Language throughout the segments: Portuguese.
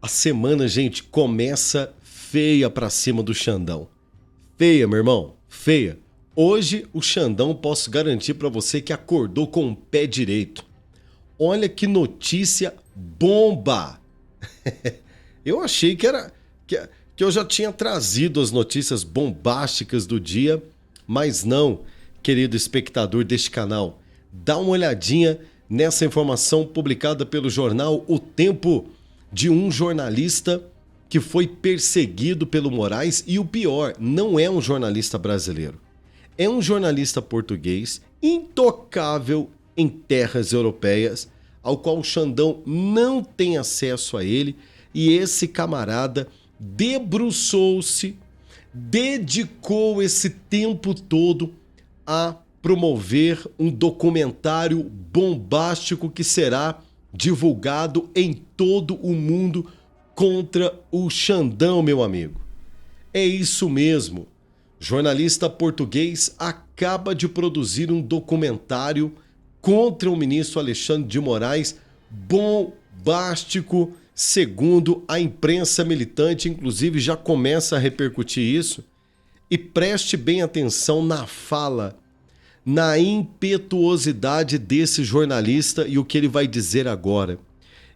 A semana, gente, começa feia pra cima do Xandão. Feia, meu irmão, feia. Hoje o Xandão posso garantir pra você que acordou com o pé direito. Olha que notícia bomba! Eu achei que eu já tinha trazido as notícias bombásticas do dia, mas não, querido espectador deste canal. Dá uma olhadinha nessa informação publicada pelo jornal O Tempo, de um jornalista que foi perseguido pelo Moraes, e o pior, não é um jornalista brasileiro. É um jornalista português intocável em terras europeias, ao qual o Xandão não tem acesso a ele, e esse camarada debruçou-se, dedicou esse tempo todo a promover um documentário bombástico que será divulgado em todo o mundo contra o Xandão, meu amigo. É isso mesmo. Jornalista português acaba de produzir um documentário contra o ministro Alexandre de Moraes, bombástico, segundo a imprensa militante, inclusive já começa a repercutir isso. E preste bem atenção na fala, na impetuosidade desse jornalista e o que ele vai dizer agora.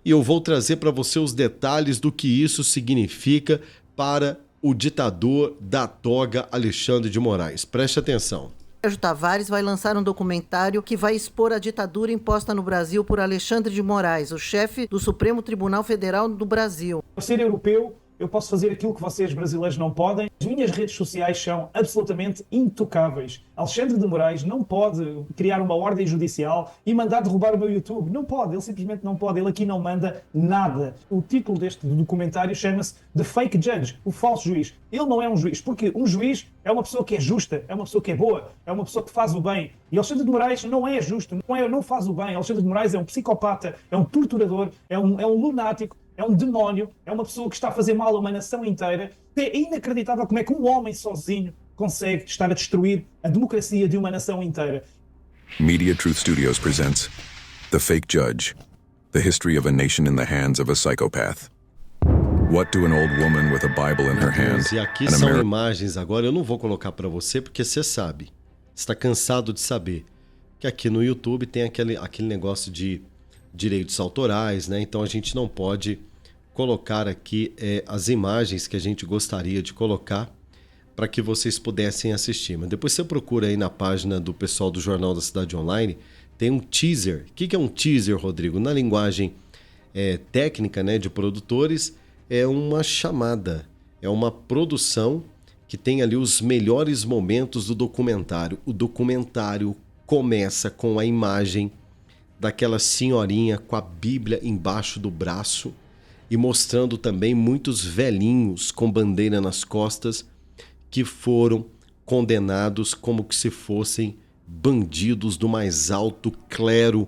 E eu vou trazer para você os detalhes do que isso significa para o ditador da toga Alexandre de Moraes. Preste atenção. Sérgio Tavares vai lançar um documentário que vai expor a ditadura imposta no Brasil por Alexandre de Moraes, o chefe do Supremo Tribunal Federal do Brasil. Por ser europeu, eu posso fazer aquilo que vocês brasileiros não podem. As minhas redes sociais são absolutamente intocáveis. Alexandre de Moraes não pode criar uma ordem judicial e mandar derrubar o meu YouTube. Não pode, ele simplesmente não pode. Ele aqui não manda nada. O título deste documentário chama-se The Fake Judge, o falso juiz. Ele não é um juiz, porque um juiz é uma pessoa que é justa, é uma pessoa que é boa, é uma pessoa que faz o bem. E Alexandre de Moraes não é justo, não faz o bem. Alexandre de Moraes é um psicopata, é um torturador, é um lunático, é um demónio, é uma pessoa que está a fazer mal a uma nação inteira. É inacreditável como é que um homem sozinho consegue estar a destruir a democracia de uma nação inteira. Media Truth Studios presents The Fake Judge, the history of a nation in the hands of a psychopath. What do an old woman with a Bible in her hand E aqui and são imagens agora, eu não vou colocar para você porque você sabe, está cansado de saber que aqui no YouTube tem aquele negócio de direitos autorais, né? Então a gente não pode colocar aqui as imagens que a gente gostaria de colocar para que vocês pudessem assistir. Mas depois você procura aí na página do pessoal do Jornal da Cidade Online, tem um teaser. O que é um teaser, Rodrigo? Na linguagem técnica, né, de produtores, é uma chamada, é uma produção que tem ali os melhores momentos do documentário. O documentário começa com a imagem daquela senhorinha com a Bíblia embaixo do braço e mostrando também muitos velhinhos com bandeira nas costas que foram condenados como que se fossem bandidos do mais alto clero,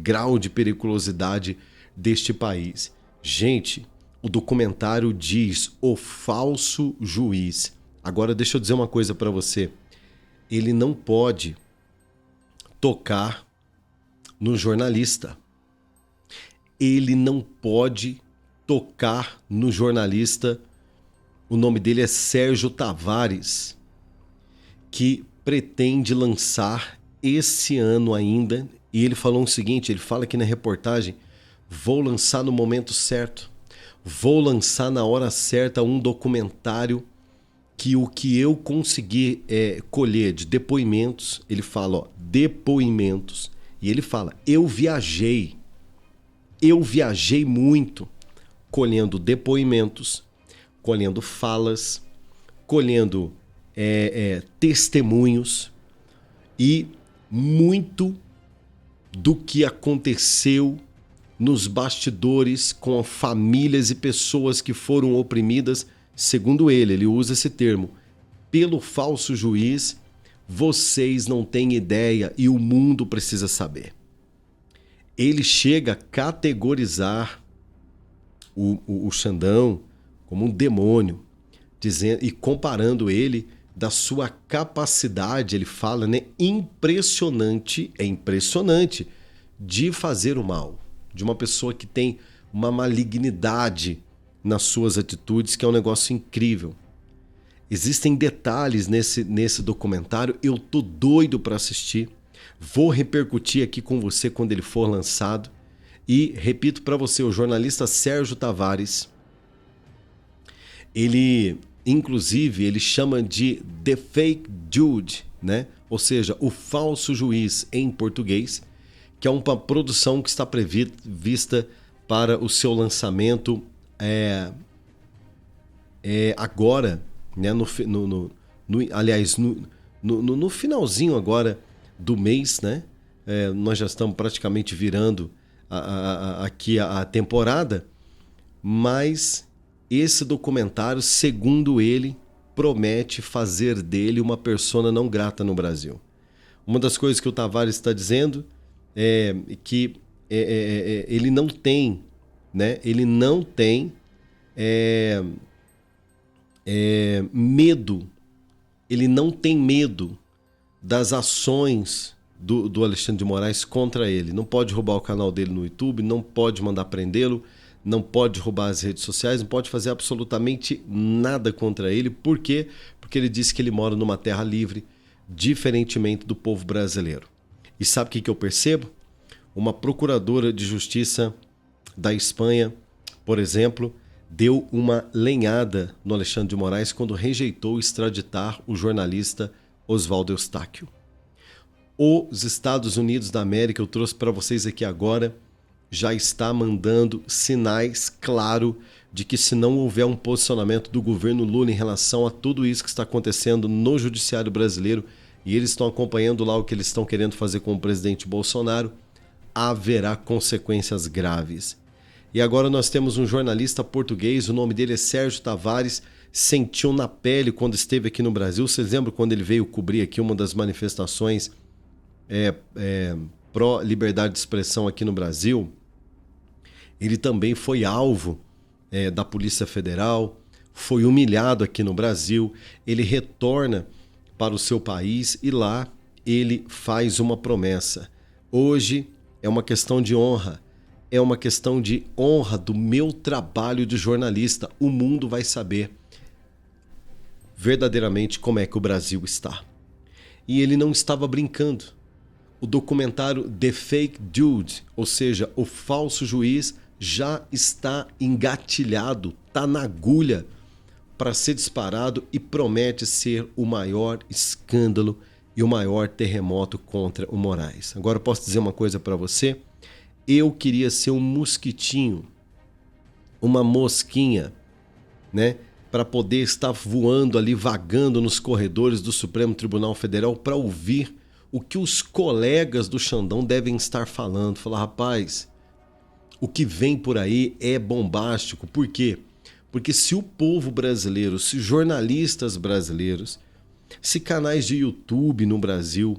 grau de periculosidade deste país. Gente, o documentário diz o falso juiz. Agora deixa eu dizer uma coisa para você. Ele não pode tocar no jornalista. Ele não pode tocar no jornalista. O nome dele é Sérgio Tavares, que pretende lançar esse ano ainda. E ele falou o seguinte, ele fala aqui na reportagem: vou lançar no momento certo, vou lançar na hora certa um documentário que o que eu consegui colher de depoimentos, ele fala, depoimentos, e ele fala, eu viajei muito, colhendo depoimentos, colhendo falas, colhendo testemunhos, e muito do que aconteceu nos bastidores com famílias e pessoas que foram oprimidas, segundo ele usa esse termo, pelo falso juiz. Vocês não têm ideia e o mundo precisa saber. Ele chega a categorizar o Xandão como um demônio, dizendo, e comparando ele da sua capacidade, ele fala, né, impressionante de fazer o mal, de uma pessoa que tem uma malignidade nas suas atitudes, que é um negócio incrível. Existem detalhes nesse documentário, eu tô doido para assistir. Vou repercutir aqui com você quando ele for lançado. E repito para você, o jornalista Sérgio Tavares, inclusive, ele chama de The Fake Judge, né? Ou seja, o falso juiz em português, que é uma produção que está prevista para o seu lançamento agora, né? No finalzinho agora do mês, né? Nós já estamos praticamente virando aqui a temporada, mas esse documentário, segundo ele, promete fazer dele uma persona não grata no Brasil. Uma das coisas que o Tavares está dizendo é que ele não tem, né? Ele não tem medo. Ele não tem medo das ações do Alexandre de Moraes contra ele. Não pode roubar o canal dele no YouTube, não pode mandar prendê-lo, não pode roubar as redes sociais, não pode fazer absolutamente nada contra ele. Por quê? Porque ele disse que ele mora numa terra livre, diferentemente do povo brasileiro. E sabe o que eu percebo? Uma procuradora de justiça da Espanha, por exemplo, deu uma lenhada no Alexandre de Moraes quando rejeitou extraditar o jornalista Oswaldo Eustáquio. Os Estados Unidos da América, eu trouxe para vocês aqui agora, já está mandando sinais claros de que, se não houver um posicionamento do governo Lula em relação a tudo isso que está acontecendo no judiciário brasileiro, e eles estão acompanhando lá o que eles estão querendo fazer com o presidente Bolsonaro, haverá consequências graves. E agora nós temos um jornalista português, o nome dele é Sérgio Tavares, sentiu na pele quando esteve aqui no Brasil. Vocês lembram quando ele veio cobrir aqui uma das manifestações pró-liberdade de expressão aqui no Brasil? Ele também foi alvo da Polícia Federal, foi humilhado aqui no Brasil. Ele retorna para o seu país e lá ele faz uma promessa. Hoje é uma questão de honra. É uma questão de honra do meu trabalho de jornalista. O mundo vai saber verdadeiramente como é que o Brasil está. E ele não estava brincando. O documentário The Fake Judge, ou seja, o falso juiz, já está engatilhado, está na agulha para ser disparado e promete ser o maior escândalo e o maior terremoto contra o Moraes. Agora eu posso dizer uma coisa para você? Eu queria ser um mosquitinho, uma mosquinha, né? Para poder estar voando ali, vagando nos corredores do Supremo Tribunal Federal para ouvir o que os colegas do Xandão devem estar falando. Falar, rapaz, o que vem por aí é bombástico. Por quê? Porque se o povo brasileiro, se jornalistas brasileiros, se canais de YouTube no Brasil,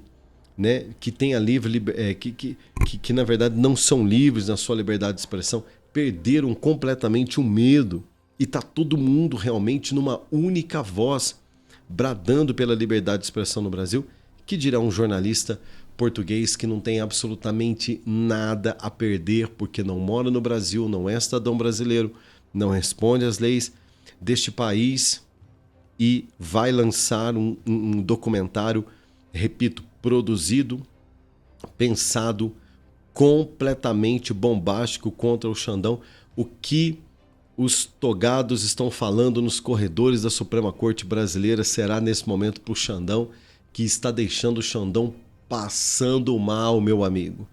né, que tem que na verdade não são livres na sua liberdade de expressão, perderam completamente o medo e tá todo mundo realmente numa única voz bradando pela liberdade de expressão no Brasil, que dirá um jornalista português que não tem absolutamente nada a perder porque não mora no Brasil, não é cidadão brasileiro, não responde às leis deste país e vai lançar um documentário, repito, produzido, pensado, completamente bombástico contra o Xandão. O que os togados estão falando nos corredores da Suprema Corte Brasileira será nesse momento para o Xandão, que está deixando o Xandão passando mal, meu amigo.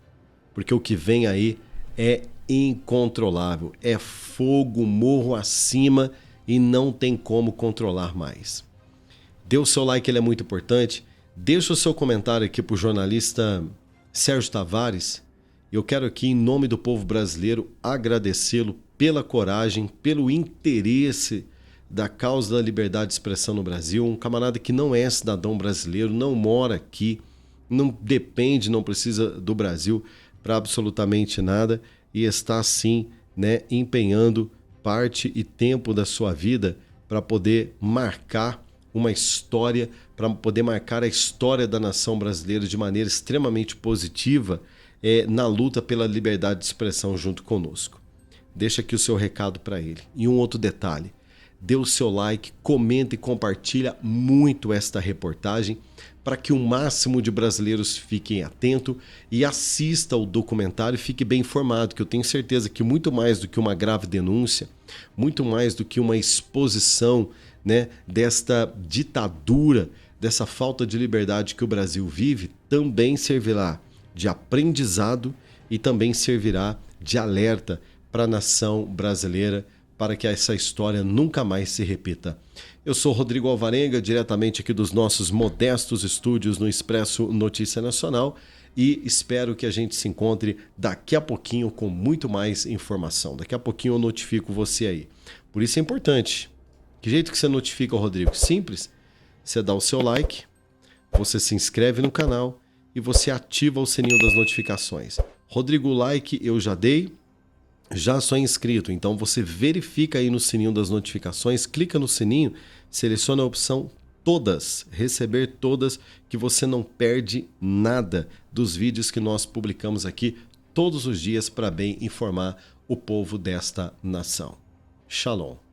Porque o que vem aí é incontrolável, é fogo, morro acima e não tem como controlar mais. Dê o seu like, ele é muito importante. Deixa o seu comentário aqui para o jornalista Sérgio Tavares. Eu quero aqui, em nome do povo brasileiro, agradecê-lo pela coragem, pelo interesse da causa da liberdade de expressão no Brasil. Um camarada que não é cidadão brasileiro, não mora aqui, não depende, não precisa do Brasil para absolutamente nada e está, sim, né, empenhando parte e tempo da sua vida para poder marcar uma história, para poder marcar a história da nação brasileira de maneira extremamente positiva na luta pela liberdade de expressão junto conosco. deixa aqui o seu recado para ele. E um outro detalhe, dê o seu like, comenta e compartilha muito esta reportagem para que o máximo de brasileiros fiquem atentos e assista o documentário e fique bem informado, que eu tenho certeza que muito mais do que uma grave denúncia, muito mais do que uma exposição, né, desta ditadura, dessa falta de liberdade que o Brasil vive, também servirá de aprendizado e também servirá de alerta para a nação brasileira, para que essa história nunca mais se repita. Eu sou Rodrigo Alvarenga, diretamente aqui dos nossos modestos estúdios no Expresso Notícia Nacional, e espero que a gente se encontre daqui a pouquinho com muito mais informação. Daqui a pouquinho eu notifico você aí. Por isso é importante. Que jeito que você notifica o Rodrigo? Simples. Você dá o seu like, você se inscreve no canal e você ativa o sininho das notificações. Rodrigo, like eu já dei. Já sou inscrito, então você verifica aí no sininho das notificações, clica no sininho, seleciona a opção todas, receber todas, que você não perde nada dos vídeos que nós publicamos aqui todos os dias para bem informar o povo desta nação. Shalom.